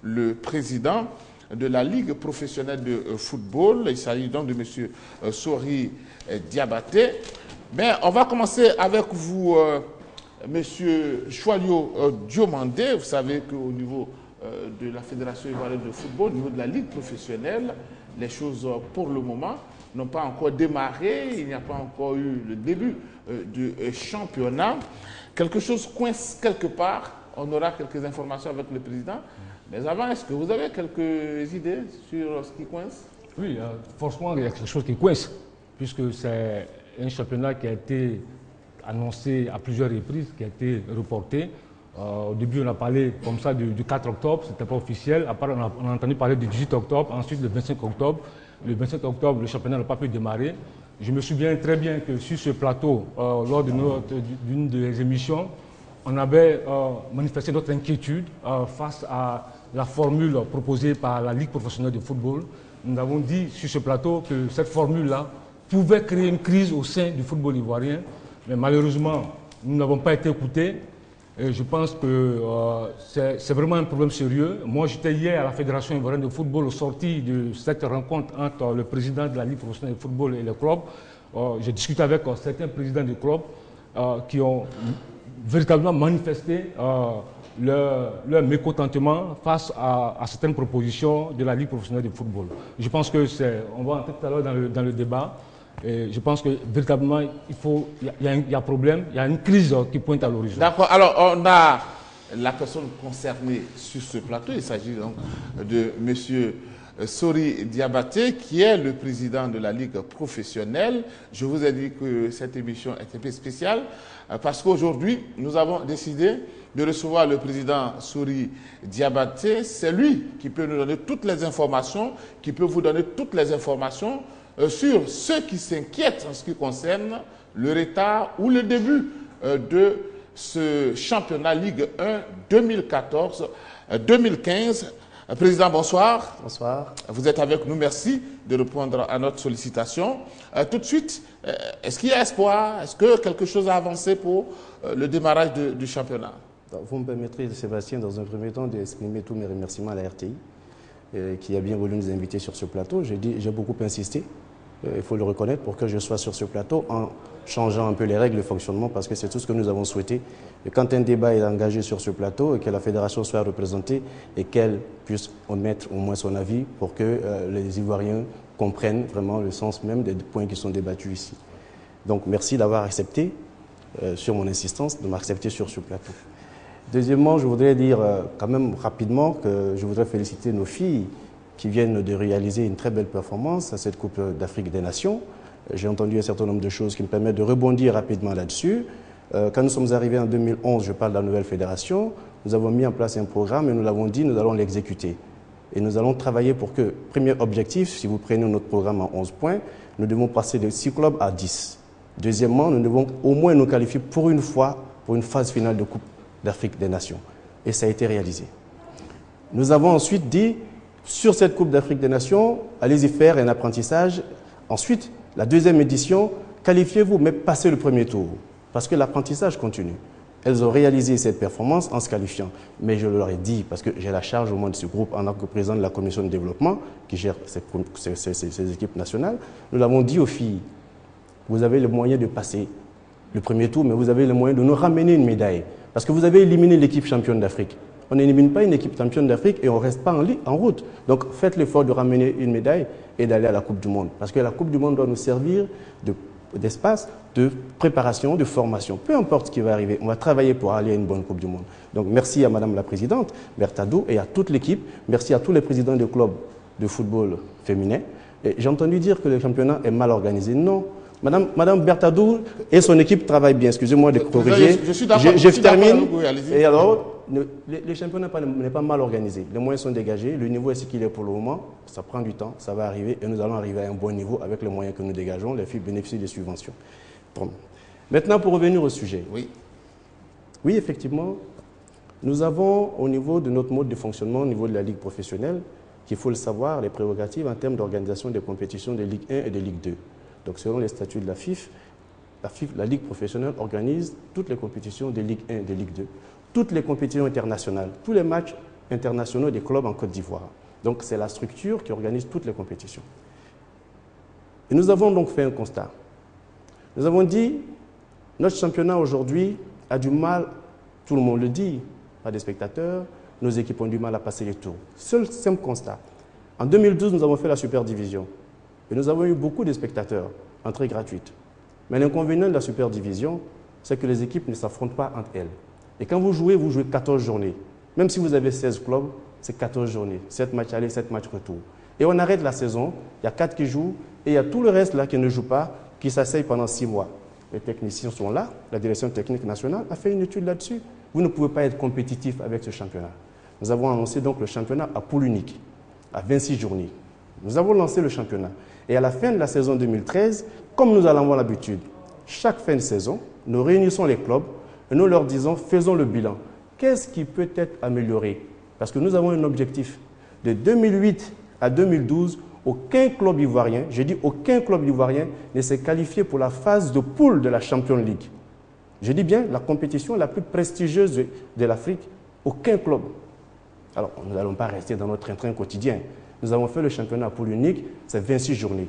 le président de la Ligue professionnelle de football. Il s'agit donc de M. Sori Diabaté. Mais on va commencer avec vous, M. Choualio Diomandé. Vous savez qu'au niveau de la Fédération ivoirienne de football, au niveau de la Ligue professionnelle, les choses pour le moment n'ont pas encore démarré. Il n'y a pas encore eu le début du championnat. Quelque chose coince quelque part. On aura quelques informations avec le président. Mais avant, est-ce que vous avez quelques idées sur ce qui coince? Oui, forcément, il y a quelque chose qui coince, puisque c'est un championnat qui a été annoncé à plusieurs reprises, qui a été reporté. Au début, on a parlé comme ça du 4 octobre, ce n'était pas officiel. Après, on a entendu parler du 18 octobre, ensuite le 25 octobre. Le 25 octobre, le championnat n'a pas pu démarrer. Je me souviens très bien que sur ce plateau, lors d'une des émissions, on avait manifesté notre inquiétude face à la formule proposée par la Ligue professionnelle de football. Nous avons dit sur ce plateau que cette formule-là pouvait créer une crise au sein du football ivoirien. Mais malheureusement, nous n'avons pas été écoutés. Et je pense que c'est vraiment un problème sérieux. Moi, j'étais hier à la Fédération ivoirienne de football au sorti de cette rencontre entre le président de la Ligue professionnelle de football et le club. J'ai discuté avec certains présidents du club qui ont véritablement manifesté leur mécontentement face à certaines propositions de la Ligue professionnelle de football. Je pense que on va entrer tout à l'heure dans le débat. Et je pense que véritablement, il y a un problème, il y a une crise qui pointe à l'horizon. D'accord. Alors, on a la personne concernée sur ce plateau. Il s'agit donc de M. Sori Diabaté, qui est le président de la Ligue professionnelle. Je vous ai dit que cette émission est un peu spéciale parce qu'aujourd'hui, nous avons décidé de recevoir le président Sori Diabaté. C'est lui qui peut nous donner toutes les informations, qui peut vous donner toutes les informations sur ceux qui s'inquiètent en ce qui concerne le retard ou le début de ce championnat Ligue 1 2014-2015. Président, bonsoir. Bonsoir. Vous êtes avec nous, merci de répondre à notre sollicitation. Tout de suite, est-ce qu'il y a espoir? Est-ce que quelque chose a avancé pour le démarrage du championnat? Vous me permettrez, Sébastien, dans un premier temps, d'exprimer tous mes remerciements à la RTI, qui a bien voulu nous inviter sur ce plateau. J'ai beaucoup insisté, il faut le reconnaître, pour que je sois sur ce plateau en changeant un peu les règles de fonctionnement, parce que c'est tout ce que nous avons souhaité. Et quand un débat est engagé sur ce plateau et que la fédération soit représentée et qu'elle puisse émettre au moins son avis pour que les Ivoiriens comprennent vraiment le sens même des points qui sont débattus ici. Donc merci d'avoir accepté, sur mon insistance, de m'accepter sur ce plateau. Deuxièmement, je voudrais dire quand même rapidement que je voudrais féliciter nos filles qui viennent de réaliser une très belle performance à cette Coupe d'Afrique des Nations. J'ai entendu un certain nombre de choses qui me permettent de rebondir rapidement là-dessus. Quand nous sommes arrivés en 2011, je parle de la nouvelle fédération, nous avons mis en place un programme et nous l'avons dit, nous allons l'exécuter. Et nous allons travailler pour que, premier objectif, si vous prenez notre programme en 11 points, nous devons passer de 6 clubs à 10. Deuxièmement, nous devons au moins nous qualifier pour une fois pour une phase finale de Coupe d'Afrique des Nations. Et ça a été réalisé. Nous avons ensuite dit, sur cette Coupe d'Afrique des Nations, allez-y faire un apprentissage. Ensuite, la deuxième édition, qualifiez-vous, mais passez le premier tour. Parce que l'apprentissage continue. Elles ont réalisé cette performance en se qualifiant. Mais je leur ai dit, parce que j'ai la charge au moins de ce groupe en tant que président de la commission de développement qui gère ces équipes nationales, nous l'avons dit aux filles, vous avez le moyen de passer le premier tour, mais vous avez le moyen de nous ramener une médaille. Parce que vous avez éliminé l'équipe championne d'Afrique. On n'élimine pas une équipe championne d'Afrique et on ne reste pas en route. Donc faites l'effort de ramener une médaille et d'aller à la Coupe du Monde. Parce que la Coupe du Monde doit nous servir d'espace de préparation, de formation. Peu importe ce qui va arriver, on va travailler pour aller à une bonne Coupe du Monde. Donc merci à Madame la Présidente, Bertadou, et à toute l'équipe. Merci à tous les présidents de clubs de football féminin. J'ai entendu dire que le championnat est mal organisé. Non. Madame Bertadou et son équipe travaillent bien. Excusez-moi de corriger. Je suis d'accord. Je termine. Et alors, le championnat n'est pas mal organisé. Les moyens sont dégagés. Le niveau est ce qu'il est pour le moment. Ça prend du temps. Ça va arriver. Et nous allons arriver à un bon niveau avec les moyens que nous dégageons. Les filles bénéficient des subventions. Bon. Maintenant, pour revenir au sujet. Oui. Oui, effectivement, nous avons au niveau de notre mode de fonctionnement, au niveau de la Ligue professionnelle, qu'il faut le savoir, les prérogatives en termes d'organisation des compétitions de Ligue 1 et de Ligue 2. Donc, selon les statuts de la FIF, la Ligue professionnelle organise toutes les compétitions de Ligue 1 et de Ligue 2, toutes les compétitions internationales, tous les matchs internationaux des clubs en Côte d'Ivoire. Donc c'est la structure qui organise toutes les compétitions. Et nous avons donc fait un constat. Nous avons dit, notre championnat aujourd'hui a du mal, tout le monde le dit, pas des spectateurs, nos équipes ont du mal à passer les tours. Seul simple constat. En 2012, nous avons fait la Super Division. Et nous avons eu beaucoup de spectateurs, entrée gratuite. Mais l'inconvénient de la Super Division, c'est que les équipes ne s'affrontent pas entre elles. Et quand vous jouez 14 journées. Même si vous avez 16 clubs, c'est 14 journées. 7 matchs aller, 7 matchs retour. Et on arrête la saison, il y a 4 qui jouent, et il y a tout le reste là qui ne joue pas, qui s'asseye pendant 6 mois. Les techniciens sont là, la direction technique nationale a fait une étude là-dessus. Vous ne pouvez pas être compétitif avec ce championnat. Nous avons annoncé donc le championnat à poule unique, à 26 journées. Nous avons lancé le championnat. Et à la fin de la saison 2013, comme nous allons avoir l'habitude, chaque fin de saison, nous réunissons les clubs et nous leur disons, faisons le bilan. Qu'est-ce qui peut être amélioré? Parce que nous avons un objectif. De 2008 à 2012, aucun club ivoirien, je dis aucun club ivoirien, ne s'est qualifié pour la phase de poule de la Champions League. Je dis bien la compétition la plus prestigieuse de l'Afrique. Aucun club. Alors, nous n'allons pas rester dans notre train-train quotidien. Nous avons fait le championnat à poule unique, c'est 26 journées.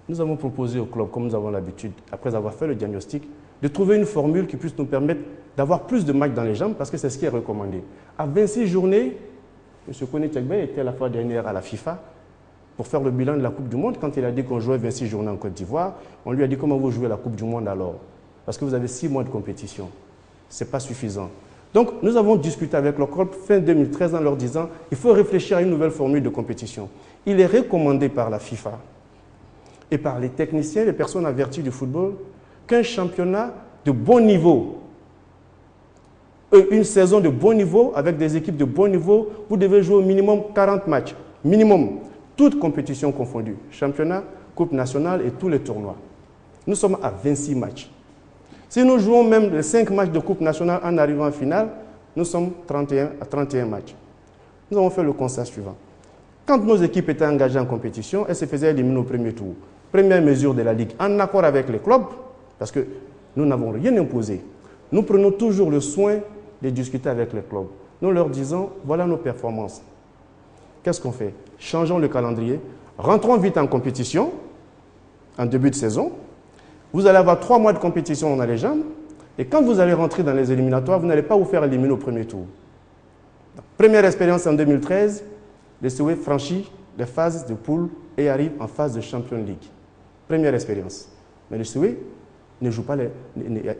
Nous avons proposé au club, comme nous avons l'habitude, après avoir fait le diagnostic, de trouver une formule qui puisse nous permettre d'avoir plus de matchs dans les jambes, parce que c'est ce qui est recommandé. À 26 journées, M. Kone Tchekbe était la fois dernière à la FIFA pour faire le bilan de la Coupe du Monde. Quand il a dit qu'on jouait 26 journées en Côte d'Ivoire, on lui a dit comment vous jouez la Coupe du Monde alors? Parce que vous avez 6 mois de compétition. Ce n'est pas suffisant. Donc, nous avons discuté avec le club fin 2013 en leur disant il faut réfléchir à une nouvelle formule de compétition. Il est recommandé par la FIFA et par les techniciens, les personnes averties du football, qu'un championnat de bon niveau, une saison de bon niveau, avec des équipes de bon niveau, vous devez jouer au minimum 40 matchs. Minimum, toutes compétitions confondues. Championnat, Coupe nationale et tous les tournois. Nous sommes à 26 matchs. Si nous jouons même les 5 matchs de Coupe nationale en arrivant en finale, nous sommes à 31 matchs. Nous avons fait le constat suivant. Quand nos équipes étaient engagées en compétition, elles se faisaient éliminer au premier tour. Première mesure de la Ligue, en accord avec les clubs, parce que nous n'avons rien imposé. Nous prenons toujours le soin de discuter avec les clubs. Nous leur disons, voilà nos performances. Qu'est-ce qu'on fait? Changeons le calendrier, rentrons vite en compétition, en début de saison. Vous allez avoir 3 mois de compétition dans les jambes, et quand vous allez rentrer dans les éliminatoires, vous n'allez pas vous faire éliminer au premier tour. Première expérience en 2013, le Sewe franchit les phases de poule et arrive en phase de Champions League. Première expérience. Mais le Sewe ne joue pas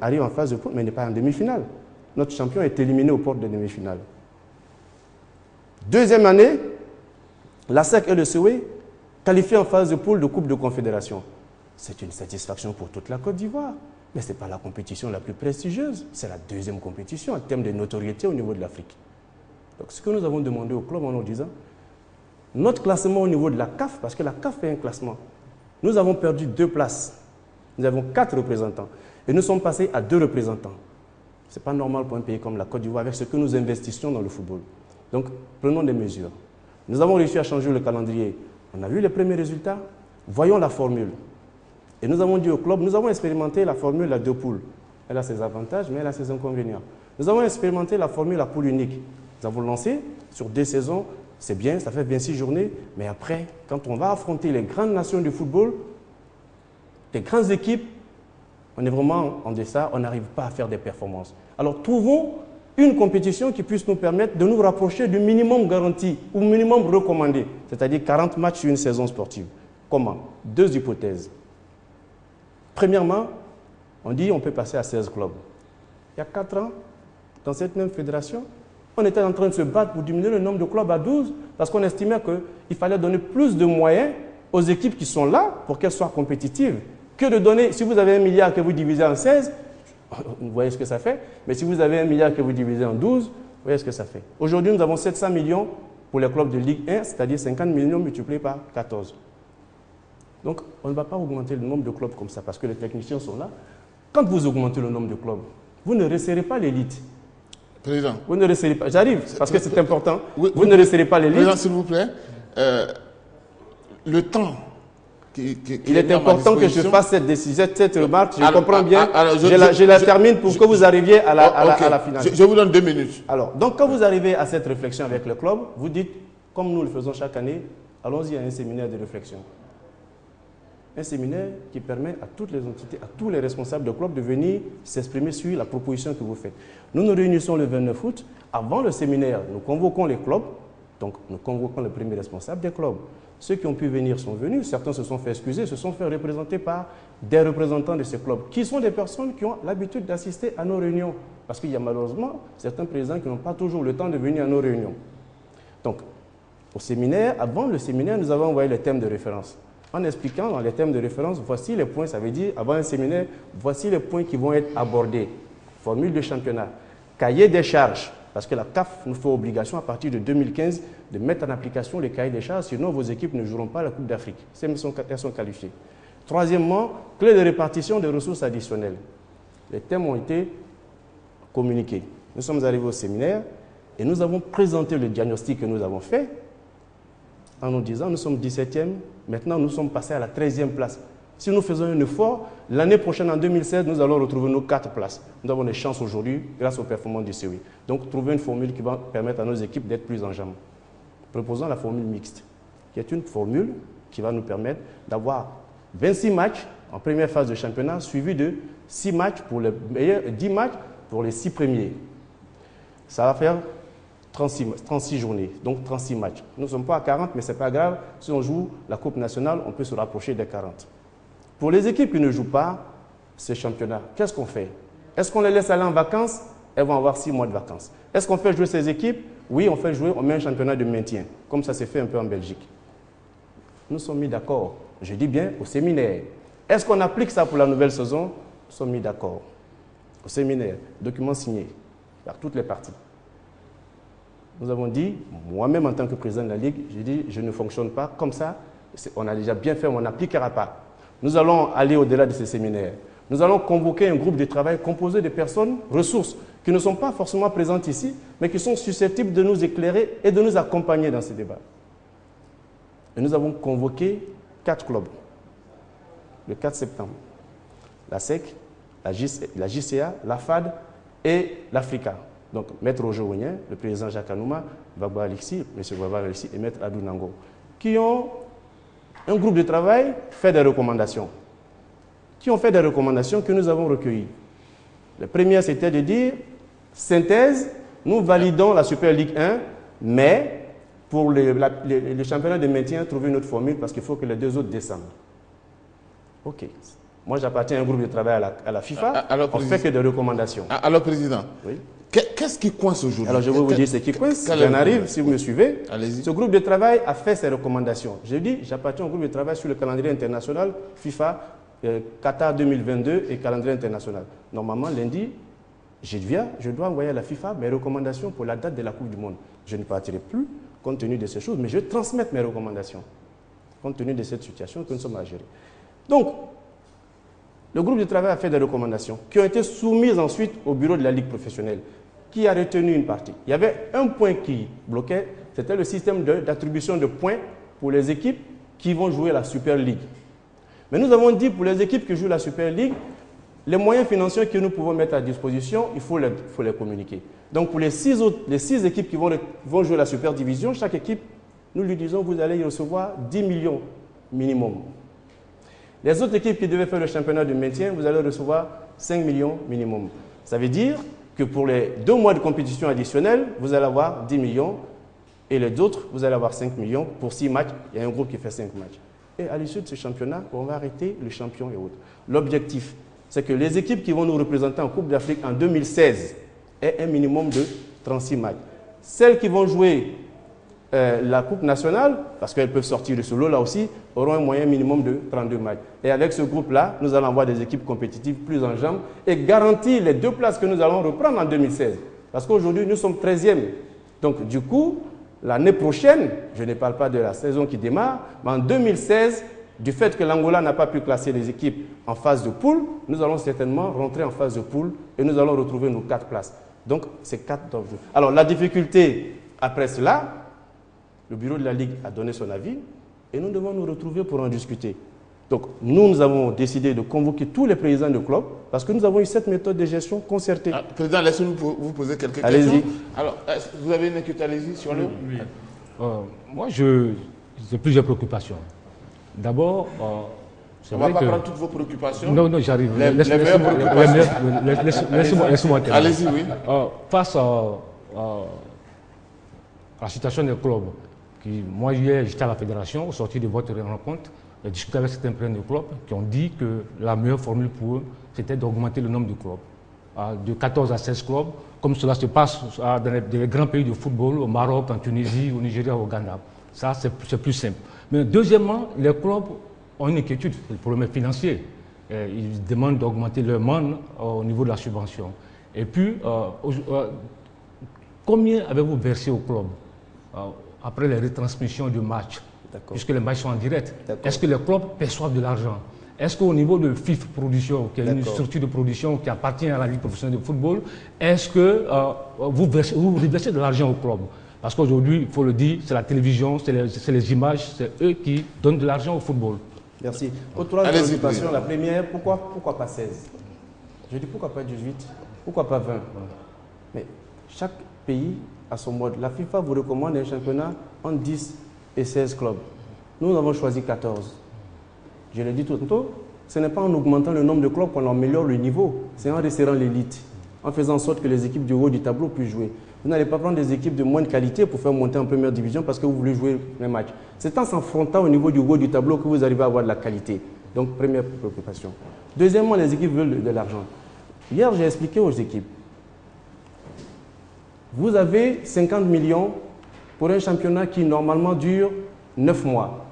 arrive en phase de poule, mais n'est pas en demi-finale. Notre champion est éliminé aux portes de demi-finale. Deuxième année, la SEC et le Sewe qualifient en phase de poule de Coupe de Confédération. C'est une satisfaction pour toute la Côte d'Ivoire. Mais ce n'est pas la compétition la plus prestigieuse. C'est la deuxième compétition en termes de notoriété au niveau de l'Afrique. Donc ce que nous avons demandé au club en nous disant, notre classement au niveau de la CAF, parce que la CAF fait un classement, nous avons perdu 2 places. Nous avons 4 représentants. Et nous sommes passés à 2 représentants. Ce n'est pas normal pour un pays comme la Côte d'Ivoire avec ce que nous investissions dans le football. Donc, prenons des mesures. Nous avons réussi à changer le calendrier. On a vu les premiers résultats. Voyons la formule. Et nous avons dit au club, nous avons expérimenté la formule à 2 poules. Elle a ses avantages, mais elle a ses inconvénients. Nous avons expérimenté la formule à poule unique. Nous avons lancé sur 2 saisons. C'est bien, ça fait 26 journées. Mais après, quand on va affronter les grandes nations du football, les grandes équipes, on est vraiment en deçà, on n'arrive pas à faire des performances. Alors trouvons une compétition qui puisse nous permettre de nous rapprocher du minimum garanti ou minimum recommandé, c'est-à-dire 40 matchs sur une saison sportive. Comment? 2 hypothèses. Premièrement, on dit qu'on peut passer à 16 clubs. Il y a 4 ans, dans cette même fédération, on était en train de se battre pour diminuer le nombre de clubs à 12 parce qu'on estimait qu'il fallait donner plus de moyens aux équipes qui sont là pour qu'elles soient compétitives que de donner, si vous avez 1 milliard que vous divisez en 16, vous voyez ce que ça fait, mais si vous avez 1 milliard que vous divisez en 12, vous voyez ce que ça fait. Aujourd'hui, nous avons 700 millions pour les clubs de Ligue 1, c'est-à-dire 50 millions multipliés par 14. Donc, on ne va pas augmenter le nombre de clubs comme ça parce que les techniciens sont là. Quand vous augmentez le nombre de clubs, vous ne resserrez pas l'élite. Président. Vous ne resserrez pas. J'arrive parce que c'est important. Vous ne resserrez pas l'élite. Président, s'il vous plaît, le temps Il est important que je fasse cette remarque. Je comprends bien. Je la termine pour que vous arriviez à la finale. Je vous donne 2 minutes. Alors, donc quand vous arrivez à cette réflexion avec le club, vous dites, comme nous le faisons chaque année, allons-y à un séminaire de réflexion. Un séminaire qui permet à toutes les entités, à tous les responsables de club de venir s'exprimer sur la proposition que vous faites. Nous nous réunissons le 29 août. Avant le séminaire, nous convoquons les clubs. Donc, nous convoquons le premier responsable des clubs. Ceux qui ont pu venir sont venus. Certains se sont fait excuser, se sont fait représenter par des représentants de ces clubs, qui sont des personnes qui ont l'habitude d'assister à nos réunions. Parce qu'il y a malheureusement certains présidents qui n'ont pas toujours le temps de venir à nos réunions. Donc, au séminaire, avant le séminaire, nous avons envoyé les thèmes de référence. En expliquant dans les thèmes de référence, voici les points, ça veut dire, avant un séminaire, voici les points qui vont être abordés. Formule de championnat, cahier des charges, parce que la CAF nous fait obligation à partir de 2015 de mettre en application les cahiers des charges, sinon vos équipes ne joueront pas la Coupe d'Afrique. Elles sont qualifiées. Troisièmement, clé de répartition des ressources additionnelles. Les thèmes ont été communiqués. Nous sommes arrivés au séminaire et nous avons présenté le diagnostic que nous avons fait en nous disant nous sommes 17e, maintenant nous sommes passés à la 13e place. Si nous faisons un effort, l'année prochaine, en 2016, nous allons retrouver nos 4 places. Nous avons des chances aujourd'hui grâce aux performances du CEI. Donc, trouver une formule qui va permettre à nos équipes d'être plus en jambes. Proposons la formule mixte, qui est une formule qui va nous permettre d'avoir 26 matchs en première phase de championnat, suivi de 6 matchs pour les meilleurs et 10 matchs pour les 6 premiers. Ça va faire 36 journées, donc 36 matchs. Nous ne sommes pas à 40, mais ce n'est pas grave. Si on joue la Coupe nationale, on peut se rapprocher des 40. Pour les équipes qui ne jouent pas ces championnats, qu'est-ce qu'on fait? Est-ce qu'on les laisse aller en vacances? Elles vont avoir 6 mois de vacances. Est-ce qu'on fait jouer ces équipes? Oui, on fait jouer, on met un championnat de maintien, comme ça s'est fait un peu en Belgique. Nous sommes mis d'accord, je dis bien au séminaire. Est-ce qu'on applique ça pour la nouvelle saison? Nous sommes mis d'accord. Au séminaire, document signé par toutes les parties. Nous avons dit, moi-même en tant que président de la Ligue, j'ai dit, je ne fonctionne pas comme ça. On a déjà bien fait, on n'appliquera pas. Nous allons aller au-delà de ces séminaires. Nous allons convoquer un groupe de travail composé de personnes, ressources, qui ne sont pas forcément présentes ici, mais qui sont susceptibles de nous éclairer et de nous accompagner dans ces débats. Et nous avons convoqué 4 clubs, le 4 septembre. La SEC, la JCA, la FAD et l'Africa. Donc, Maître Roger Oignen, le président Jacques Anouma, Baba Alexis, M. Baba Alexis et Maître Adou Nango, qui ont un groupe de travail fait des recommandations. Qui ont fait des recommandations que nous avons recueillies. La première, c'était de dire, synthèse, nous validons la Super Ligue 1, mais pour le championnat de maintien, trouver une autre formule parce qu'il faut que les 2 autres descendent. OK. Moi, j'appartiens à un groupe de travail à la FIFA. Alors, on ne fait que des recommandations. Alors, Président, oui. Qu'est-ce qui coince aujourd'hui? Alors, je vais vous dire ce qui coince. J'en arrive, si vous me suivez. Ce groupe de travail a fait ses recommandations. Je dis, j'appartiens au groupe de travail sur le calendrier international FIFA Qatar 2022 et calendrier international. Normalement, lundi, je dois envoyer à la FIFA mes recommandations pour la date de la Coupe du Monde. Je ne partirai plus compte tenu de ces choses, mais je vais transmettre mes recommandations compte tenu de cette situation que nous sommes à gérer. Donc, le groupe de travail a fait des recommandations qui ont été soumises ensuite au bureau de la Ligue professionnelle, qui a retenu une partie. Il y avait un point qui bloquait, c'était le système d'attribution de points pour les équipes qui vont jouer la Super League. Mais nous avons dit pour les équipes qui jouent la Super League, les moyens financiers que nous pouvons mettre à disposition, il faut les communiquer. Donc pour les 6 équipes qui vont jouer la Super Division, chaque équipe, nous lui disons, vous allez y recevoir 10 millions minimum. Les autres équipes qui devaient faire le championnat de maintien, vous allez recevoir 5 millions minimum. Ça veut dire que pour les 2 mois de compétition additionnelle, vous allez avoir 10 millions et les autres, vous allez avoir 5 millions pour 6 matchs. Il y a un groupe qui fait 5 matchs. Et à l'issue de ce championnat, on va arrêter le champion et autres. L'objectif, c'est que les équipes qui vont nous représenter en Coupe d'Afrique en 2016 aient un minimum de 36 matchs. Celles qui vont jouer la Coupe nationale, parce qu'elles peuvent sortir de ce lot-là aussi, auront un moyen minimum de 32 matchs. Et avec ce groupe-là, nous allons avoir des équipes compétitives plus en jambes et garantir les 2 places que nous allons reprendre en 2016. Parce qu'aujourd'hui, nous sommes 13e. Donc, du coup, l'année prochaine, je ne parle pas de la saison qui démarre, mais en 2016, du fait que l'Angola n'a pas pu classer les équipes en phase de poule, nous allons certainement rentrer en phase de poule et nous allons retrouver nos 4 places. Donc, c'est 4 top jeux. Alors, la difficulté, après cela, le bureau de la Ligue a donné son avis et nous devons nous retrouver pour en discuter. Donc, nous avons décidé de convoquer tous les présidents de club parce que nous avons eu cette méthode de gestion concertée. Président, laissez-nous vous poser quelques questions. Allez-y. Alors, vous avez une inquiétude, allez-y, sur le... Oui. Moi, j'ai plusieurs préoccupations. D'abord, on va pas prendre toutes vos préoccupations. Non, non, j'arrive. Laissez-moi terminer. Allez-y, oui. Face à la situation des clubs, moi, hier, j'étais à la fédération, au sortir de votre rencontre, j'ai discuté avec certains présidents de clubs qui ont dit que la meilleure formule pour eux, c'était d'augmenter le nombre de clubs. De 14 à 16 clubs, comme cela se passe dans les grands pays de football, au Maroc, en Tunisie, au Nigeria, au Ghana. Ça, c'est plus simple. Mais deuxièmement, les clubs ont une inquiétude, le problème financier. Ils demandent d'augmenter leur manne au niveau de la subvention. Et puis, combien avez-vous versé au club après les retransmissions du match, puisque les matchs sont en direct? Est-ce que les clubs perçoivent de l'argent? Est-ce qu'au niveau de FIF Production, qui est une structure de production qui appartient à la Ligue professionnelle de football, est-ce que vous versez de l'argent au club? Parce qu'aujourd'hui, il faut le dire, c'est la télévision, c'est les images, c'est eux qui donnent de l'argent au football. Merci. Aux trois préoccupations, la première, pourquoi pas 16? Je dis pourquoi pas 18? Pourquoi pas 20? Mais chaque pays a son mode. La FIFA vous recommande un championnat en 10 et 16 clubs. Nous avons choisi 14. Je l'ai dit tout tantôt, ce n'est pas en augmentant le nombre de clubs qu'on améliore le niveau, c'est en resserrant l'élite, en faisant en sorte que les équipes du haut du tableau puissent jouer. Vous n'allez pas prendre des équipes de moindre qualité pour faire monter en première division parce que vous voulez jouer les matchs. C'est en s'affrontant au niveau du haut du tableau que vous arrivez à avoir de la qualité. Donc, première préoccupation. Deuxièmement, les équipes veulent de l'argent. Hier, j'ai expliqué aux équipes. Vous avez 50 millions pour un championnat qui normalement dure 9 mois.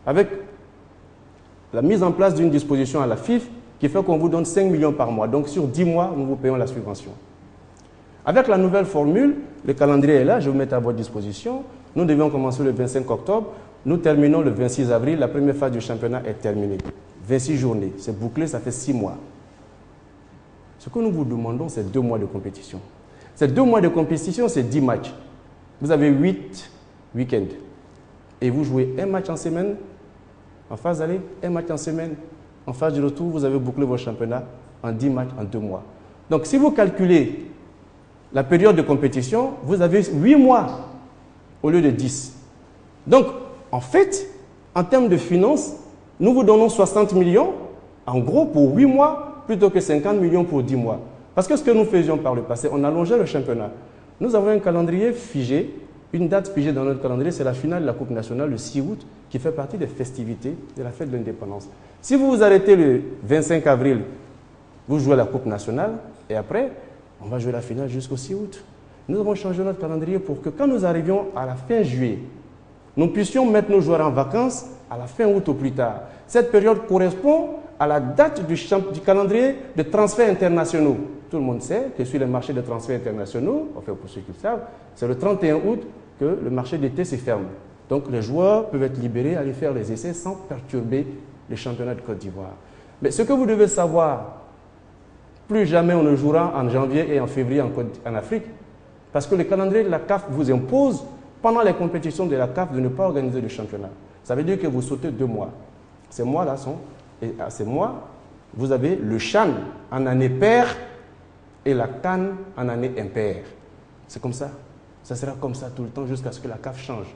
Avec la mise en place d'une disposition à la FIF qui fait qu'on vous donne 5 millions par mois. Donc, sur 10 mois, nous vous payons la subvention. Avec la nouvelle formule, le calendrier est là, je vais vous mettre à votre disposition. Nous devions commencer le 25 octobre, nous terminons le 26 avril, la première phase du championnat est terminée. 26 journées, c'est bouclé, ça fait 6 mois. Ce que nous vous demandons, c'est 2 mois de compétition. Ces 2 mois de compétition, c'est 10 matchs. Vous avez 8 week-ends. Et vous jouez un match en semaine, en phase d'aller, un match en semaine. En phase de retour, vous avez bouclé vos championnats en 10 matchs en 2 mois. Donc, si vous calculez la période de compétition, vous avez 8 mois au lieu de 10. Donc, en fait, en termes de finances, nous vous donnons 60 millions, en gros, pour 8 mois, plutôt que 50 millions pour 10 mois. Parce que ce que nous faisions par le passé, on allongeait le championnat. Nous avons un calendrier figé, une date figée dans notre calendrier, c'est la finale de la Coupe nationale, le 6 août, qui fait partie des festivités de la fête de l'indépendance. Si vous vous arrêtez le 25 avril, vous jouez la Coupe nationale, et après, on va jouer la finale jusqu'au 6 août. Nous avons changé notre calendrier pour que quand nous arrivions à la fin juillet, nous puissions mettre nos joueurs en vacances à la fin août au plus tard. Cette période correspond à la date du calendrier de transferts internationaux. Tout le monde sait que sur les marchés de transferts internationaux, enfin pour ceux qui le savent, c'est le 31 août que le marché d'été se ferme. Donc les joueurs peuvent être libérés, aller faire les essais sans perturber le championnat de Côte d'Ivoire. Mais ce que vous devez savoir, plus jamais on ne jouera en janvier et en février en Afrique, parce que le calendrier de la CAF vous impose, pendant les compétitions de la CAF, de ne pas organiser de championnat. Ça veut dire que vous sautez 2 mois. Ces mois-là sont, et à ces mois, vous avez le CHAN en année paire et la CAN en année impaire. C'est comme ça. Ça sera comme ça tout le temps jusqu'à ce que la CAF change.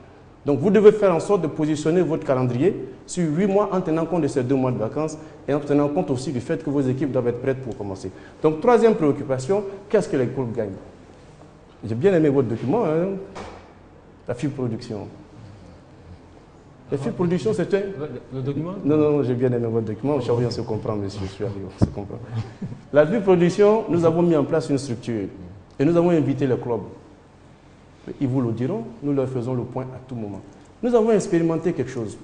Donc vous devez faire en sorte de positionner votre calendrier sur 8 mois en tenant compte de ces 2 mois de vacances et en tenant compte aussi du fait que vos équipes doivent être prêtes pour commencer. Donc troisième préoccupation, qu'est-ce que les clubs gagnent? J'ai bien aimé votre document, hein? La FIF Production. La FIF Production, c'était... Le document? Non, j'ai bien aimé votre document. On se comprend, monsieur. On se comprend. La FIF Production, nous avons mis en place une structure et nous avons invité les clubs. Ils vous le diront, nous leur faisons le point à tout moment. Nous avons expérimenté quelque chose.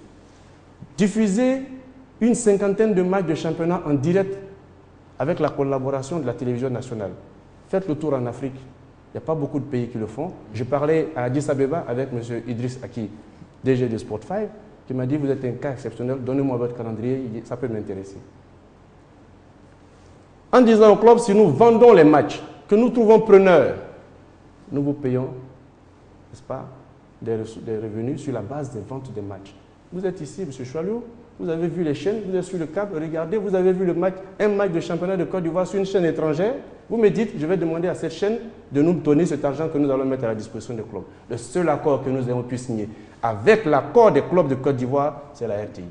Diffuser une 50aine de matchs de championnat en direct avec la collaboration de la télévision nationale. Faites le tour en Afrique. Il n'y a pas beaucoup de pays qui le font. Je parlais à Addis Abeba avec M. Idriss Aki, DG de Sport 5, qui m'a dit, vous êtes un cas exceptionnel, donnez-moi votre calendrier, ça peut m'intéresser. En disant au club, si nous vendons les matchs, que nous trouvons preneurs, nous vous payons, n'est-ce pas, des revenus sur la base des ventes des matchs. Vous êtes ici, M. Choualou, vous avez vu les chaînes, vous êtes sur le câble, regardez, vous avez vu le match, un match de championnat de Côte d'Ivoire sur une chaîne étrangère. Vous me dites, je vais demander à cette chaîne de nous donner cet argent que nous allons mettre à la disposition des clubs. Le seul accord que nous avons pu signer avec l'accord des clubs de Côte d'Ivoire, c'est la RTI.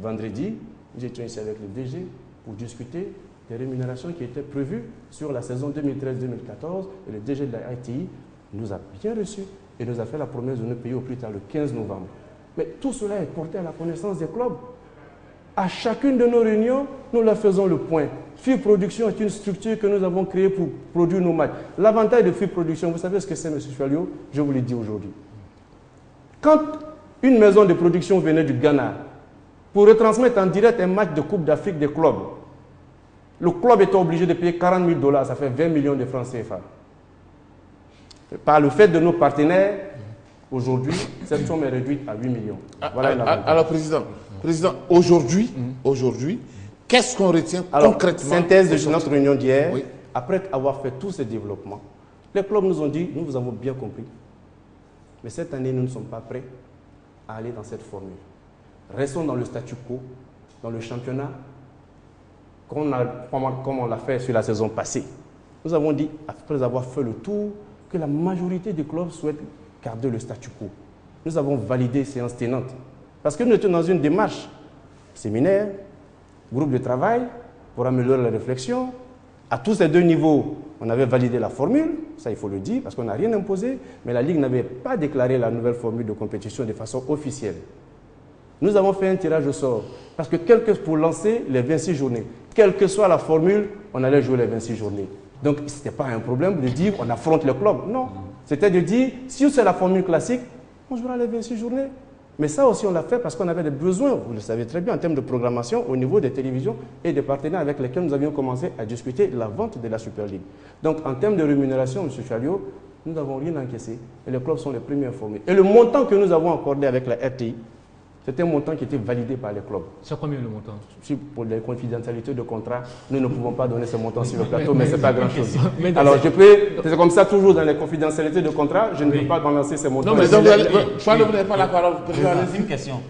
Vendredi, nous étions ici avec le DG pour discuter des rémunérations qui étaient prévues sur la saison 2013-2014 et le DG de la RTI nous a bien reçus et nous a fait la promesse de nous payer au plus tard le 15 novembre. Mais tout cela est porté à la connaissance des clubs. À chacune de nos réunions, nous leur faisons le point. FIB Production est une structure que nous avons créée pour produire nos matchs. L'avantage de FIB Production, vous savez ce que c'est, M. Chualio? Je vous l'ai dit aujourd'hui. Quand une maison de production venait du Ghana pour retransmettre en direct un match de Coupe d'Afrique des clubs, le club était obligé de payer 40 000 $, ça fait 20 millions de francs CFA. Par le fait de nos partenaires, aujourd'hui, cette somme est réduite à 8 millions. Voilà alors, Président, aujourd'hui, qu'est-ce qu'on retient concrètement? Synthèse de notre réunion d'hier, oui. Après avoir fait tous ces développements, les clubs nous ont dit, nous vous avons bien compris, mais cette année, nous ne sommes pas prêts à aller dans cette formule. Restons dans le statu quo, dans le championnat, comme on l'a fait sur la saison passée. Nous avons dit, après avoir fait le tour, que la majorité des clubs souhaitent garder le statu quo. Nous avons validé séance tenante. Parce que nous étions dans une démarche, séminaire, groupe de travail, pour améliorer la réflexion. À tous ces deux niveaux, on avait validé la formule, ça il faut le dire, parce qu'on n'a rien imposé, mais la Ligue n'avait pas déclaré la nouvelle formule de compétition de façon officielle. Nous avons fait un tirage au sort, parce que pour lancer les 26 journées, quelle que soit la formule, on allait jouer les 26 journées. Donc, ce n'était pas un problème de dire on affronte le club. Non. C'était de dire, si c'est la formule classique, on jouera les 26 journées. Mais ça aussi, on l'a fait parce qu'on avait des besoins, vous le savez très bien, en termes de programmation au niveau des télévisions et des partenaires avec lesquels nous avions commencé à discuter de la vente de la Super League. Donc, en termes de rémunération, M. Chualio, nous n'avons rien encaissé et les clubs sont les premiers informés. Et le montant que nous avons accordé avec la RTI, c'était un montant qui était validé par les clubs. C'est combien le montant? Pour les confidentialités de contrat, nous ne pouvons pas donner ce montant sur le plateau, mais ce n'est pas grand-chose. Alors, c'est comme ça, toujours dans les confidentialités de contrat, je ne peux pas balancer ces montants. Non, mais donc, vous n'avez pas la parole. Une question.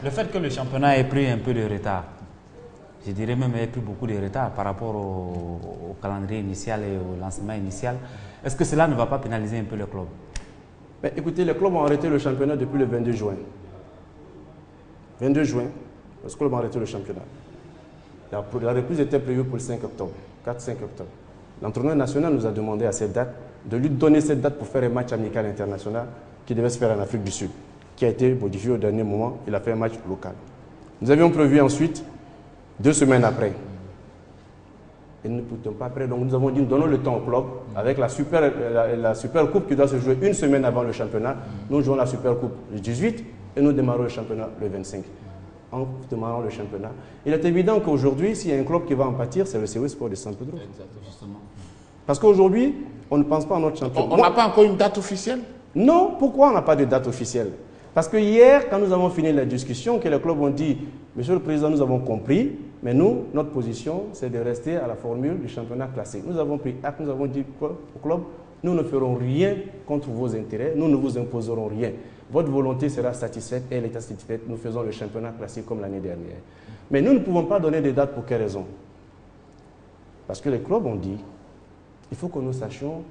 Le fait que le championnat ait pris un peu de retard, je dirais même ait pris beaucoup de retard par rapport au calendrier initial et au lancement initial, est-ce que cela ne va pas pénaliser un peu le club? Mais écoutez, les clubs ont arrêté le championnat depuis le 22 juin. 22 juin, les clubs ont arrêté le championnat. La reprise était prévue pour le 5 octobre, 4-5 octobre. L'entraîneur national nous a demandé à cette date de lui donner cette date pour faire un match amical international qui devait se faire en Afrique du Sud, qui a été modifié au dernier moment. Il a fait un match local. Nous avions prévu ensuite, 2 semaines après. Et nous ne pouvions pas prêts. Donc nous avons dit, nous donnons le temps au club avec la super coupe qui doit se jouer une semaine avant le championnat. Nous jouons la super coupe le 18 et nous démarrons le championnat le 25. En démarrant le championnat. Il est évident qu'aujourd'hui, s'il y a un club qui va en pâtir, c'est le COS Sport de San Pedro. Justement. Parce qu'aujourd'hui, on ne pense pas à notre champion. On n'a pas encore une date officielle? Non, pourquoi on n'a pas de date officielle? Parce que hier, quand nous avons fini la discussion, que les clubs ont dit, Monsieur le Président, nous avons compris, mais nous, notre position, c'est de rester à la formule du championnat classique. Nous avons pris acte, nous avons dit au club, nous ne ferons rien contre vos intérêts, nous ne vous imposerons rien. Votre volonté sera satisfaite et elle est satisfaite. Nous faisons le championnat classique comme l'année dernière. Mais nous ne pouvons pas donner des dates pour quelle raison? Parce que les clubs ont dit, il faut que nous sachions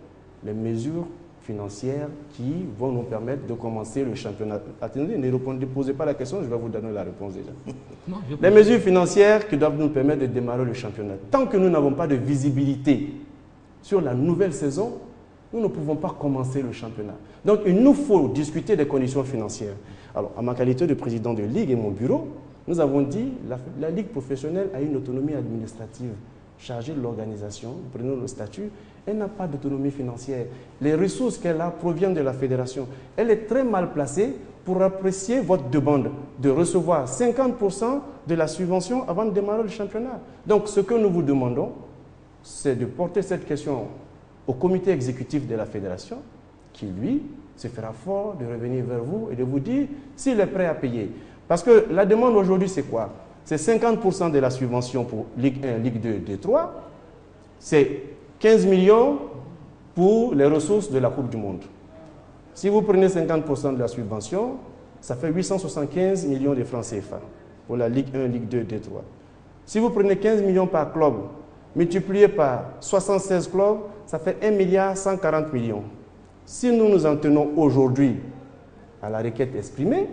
les mesures financières qui vont nous permettre de commencer le championnat. Attendez, ne posez pas la question, je vais vous donner la réponse déjà. Non, les mesures financières qui doivent nous permettre de démarrer le championnat. Tant que nous n'avons pas de visibilité sur la nouvelle saison, nous ne pouvons pas commencer le championnat. Donc, il nous faut discuter des conditions financières. Alors, en ma qualité de président de Ligue et mon bureau, nous avons dit que la Ligue professionnelle a une autonomie administrative chargée de l'organisation. Prenons le statut. Elle n'a pas d'autonomie financière. Les ressources qu'elle a proviennent de la fédération. Elle est très mal placée pour apprécier votre demande de recevoir 50% de la subvention avant de démarrer le championnat. Donc, ce que nous vous demandons, c'est de porter cette question au comité exécutif de la fédération, qui lui se fera fort de revenir vers vous et de vous dire s'il est prêt à payer. Parce que la demande aujourd'hui, c'est quoi? C'est 50% de la subvention pour Ligue 1, Ligue 2, Ligue 3. C'est 15 millions pour les ressources de la Coupe du Monde. Si vous prenez 50% de la subvention, ça fait 875 millions de francs CFA. pour la Ligue 1, Ligue 2, Ligue 3. Si vous prenez 15 millions par club, multiplié par 76 clubs, ça fait 1 milliard 140 millions. Si nous nous en tenons aujourd'hui à la requête exprimée,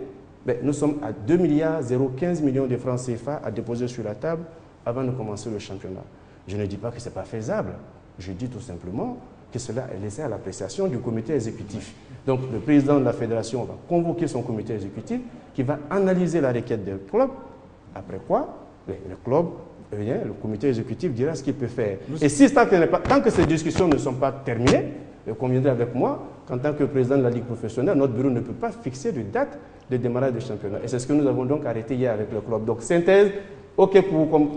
ben, nous sommes à 2 milliards 015 millions de francs CFA à déposer sur la table avant de commencer le championnat. Je ne dis pas que ce n'est pas faisable. Je dis tout simplement que cela est laissé à l'appréciation du comité exécutif. Donc le président de la fédération va convoquer son comité exécutif qui va analyser la requête des clubs. Après quoi, le club, le comité exécutif dira ce qu'il peut faire. Et si tant que ces discussions ne sont pas terminées, vous conviendrez avec moi qu'en tant que président de la Ligue professionnelle, notre bureau ne peut pas fixer de date de démarrage du championnat. Et c'est ce que nous avons donc arrêté hier avec le club. Donc synthèse, OK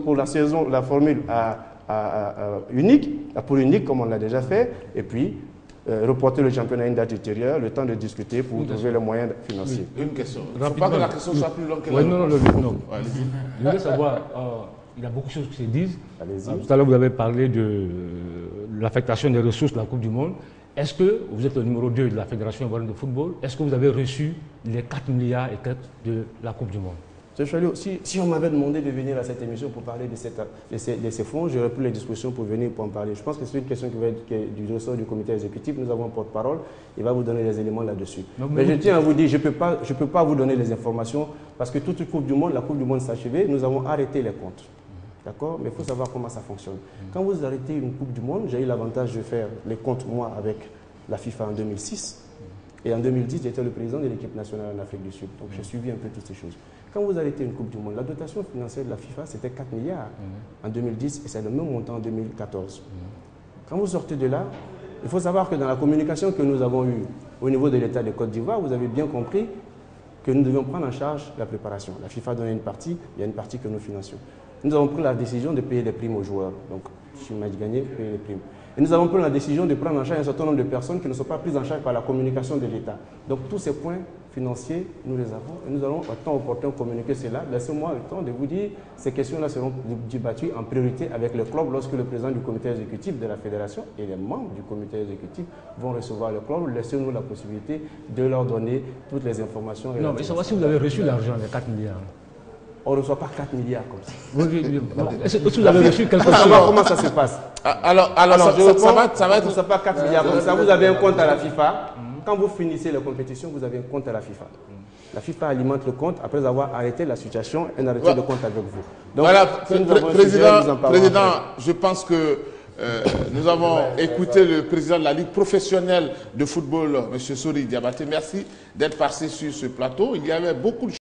pour la saison, la formule unique, pour unique comme on l'a déjà fait, et puis reporter le championnat à une date ultérieure, le temps de discuter pour trouver les moyens financiers. Une question. Il ne faut pas que la question soit plus longue que la non. Je voulais savoir, il y a beaucoup de choses qui se disent. Tout à l'heure, vous avez parlé de l'affectation des ressources de la Coupe du Monde. Est-ce que vous êtes le numéro 2 de la Fédération ivoirienne de football? Est-ce que vous avez reçu les 4 milliards et quelques de la Coupe du Monde? Si on m'avait demandé de venir à cette émission pour parler de ces fonds, j'aurais pris les dispositions pour venir pour en parler. Je pense que c'est une question qui va être du ressort du comité exécutif. Nous avons un porte-parole, il va vous donner les éléments là-dessus. Mais je tiens à vous dire, je ne peux pas vous donner les informations parce que toute Coupe du Monde, la Coupe du Monde s'est achevée, nous avons arrêté les comptes. D'accord? Mais il faut savoir comment ça fonctionne. Quand vous arrêtez une Coupe du Monde, j'ai eu l'avantage de faire les comptes, moi, avec la FIFA en 2006. Et en 2010, j'étais le président de l'équipe nationale en Afrique du Sud. Donc, j'ai suivi un peu toutes ces choses. Quand vous arrêtez une Coupe du Monde, la dotation financière de la FIFA, c'était 4 milliards en 2010 et c'est le même montant en 2014. Quand vous sortez de là, il faut savoir que dans la communication que nous avons eue au niveau de l'État de Côte d'Ivoire, vous avez bien compris que nous devions prendre en charge la préparation. La FIFA donnait une partie, il y a une partie que nous financions. Nous avons pris la décision de payer des primes aux joueurs. Donc, si le match gagné, payer les primes. Et nous avons pris la décision de prendre en charge un certain nombre de personnes qui ne sont pas prises en charge par la communication de l'État. Donc, tous ces points financiers, nous les avons. Et nous allons, au temps opportun, communiquer cela. Laissez-moi le temps de vous dire, ces questions-là seront débattues en priorité avec le club lorsque le président du comité exécutif de la fédération et les membres du comité exécutif vont recevoir le club. Laissez-nous la possibilité de leur donner toutes les informations. Non, mais savoir si vous avez reçu l'argent, les 4 milliards. On ne reçoit pas 4 milliards comme ça. Est-ce que vous avez reçu quelque chose? Comment ça se passe? Alors ça va être... Vous ne reçoit pas 4 milliards comme ça. Vous avez un compte à la FIFA. Quand vous finissez la compétition, vous avez un compte à la FIFA. La FIFA alimente le compte après avoir arrêté la situation et arrêté le compte avec vous. Donc, voilà, président, je pense que nous avons écouté le président de la Ligue professionnelle de football, M. Sory Diabaté. Merci d'être passé sur ce plateau. Il y avait beaucoup de